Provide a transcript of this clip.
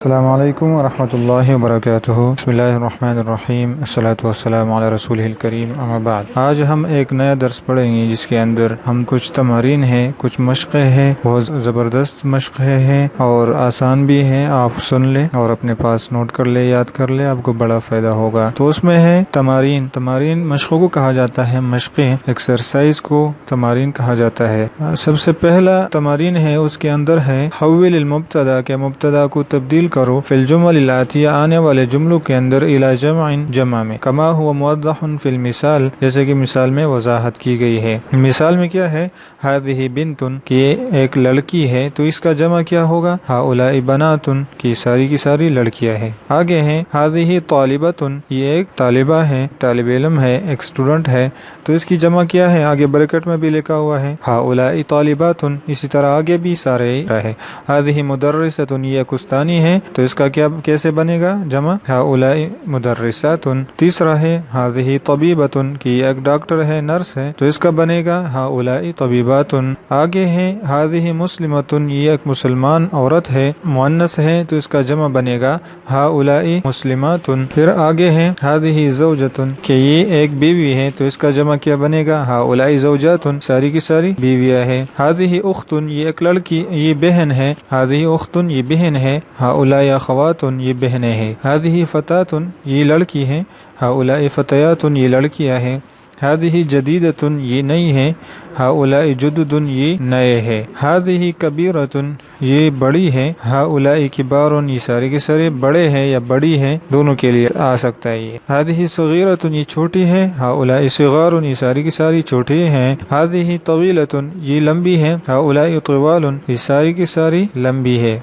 السلام علیکم ورحمۃ اللہ وبرکاتہ۔ بسم اللہ الرحمن الرحیم، الصلاۃ والسلام علی رسولہ الکریم، اما بعد۔ آج ہم ایک نیا درس پڑھیں گے جس کے اندر ہم کچھ تمارین ہیں، کچھ مشقیں ہیں، بہت زبردست مشقیں ہیں اور آسان بھی ہیں۔ آپ سن لیں اور اپنے پاس نوٹ کر لیں، یاد کر لیں، آپ کو بڑا فائدہ ہوگا۔ تو اس میں ہے تمارین مشقوں کو کہا جاتا ہے، مشقیں ایکسرسائز کو تمارین کہا جاتا ہے۔ سب سے پہلا تمارین ہے، اس کے اندر ہے حول المبتدا، کہ مبتدا کو تبدیل کرو فی الجمل الاتیہ، آنے والے جملوں کے اندر، الی جمع میں، کما ہوا موضح فی المثال، جیسے کہ مثال میں وضاحت کی گئی ہے۔ مثال میں کیا ہے؟ ہذہ بنت، کہ ایک لڑکی ہے، تو اس کا جمع کیا ہوگا؟ ہؤلاء بنات، کی ساری لڑکیاں ہیں۔ آگے ہیں ہذہ طالبۃ، یہ ایک طالبہ ہے، طالب علم ہے، ایک اسٹوڈنٹ ہے، تو اس کی جمع کیا ہے؟ آگے بریکٹ میں بھی لکھا ہوا ہے ہؤلاء طالبات، اسی طرح آگے بھی سارے ہے۔ ہذہ مدرسۃ، یہ ایک استانی ہے، تو اس کا کیسے بنے گا جمع؟ ہؤلاء مدرسات۔ تیسرا ہے ہذہ طبیبۃ، کہ ایک ڈاکٹر ہے، نرس ہے، تو اس کا بنے گا ہؤلاء طبیبات۔ آگے ہے ہذہ مسلمۃ، یہ ایک مسلمان عورت ہے، مؤنث ہے، تو اس کا جمع بنے گا ہؤلاء مسلمات۔ پھر آگے ہے ہذہ زوجۃ، کہ یہ ایک بیوی ہے، تو اس کا جمع کیا بنے گا؟ ہؤلاء زوجات، ساری کی ساری بیویاں ہیں۔ ہذہ اخت، یہ ایک لڑکی، یہ بہن ہے، ہذہ اخت، یہ بہن ہے، ہؤلاء اخوات، یہ بہنیں ہیں۔ ہذہ فتاۃ، یہ لڑکی ہے، ہؤلاء فتیات، یہ لڑکیاں ہیں۔ ہذہ جدیدۃ، یہ نئی ہے، ہؤلاء جدد، یہ نئے ہیں۔ ہذہ کبیرۃ، یہ بڑی ہے، ہؤلاء کبار، یہ سارے کے سارے بڑے ہیں یا بڑی ہیں، دونوں کے لیے آ سکتا ہے یہ۔ ہذہ صغیرۃ، یہ چھوٹی ہے، ہؤلاء صغار، یہ ساری کی ساری چھوٹے ہیں۔ ہذہ طویلۃ، یہ لمبی ہے، ہؤلاء طوال، یہ ساری کی ساری لمبی ہے۔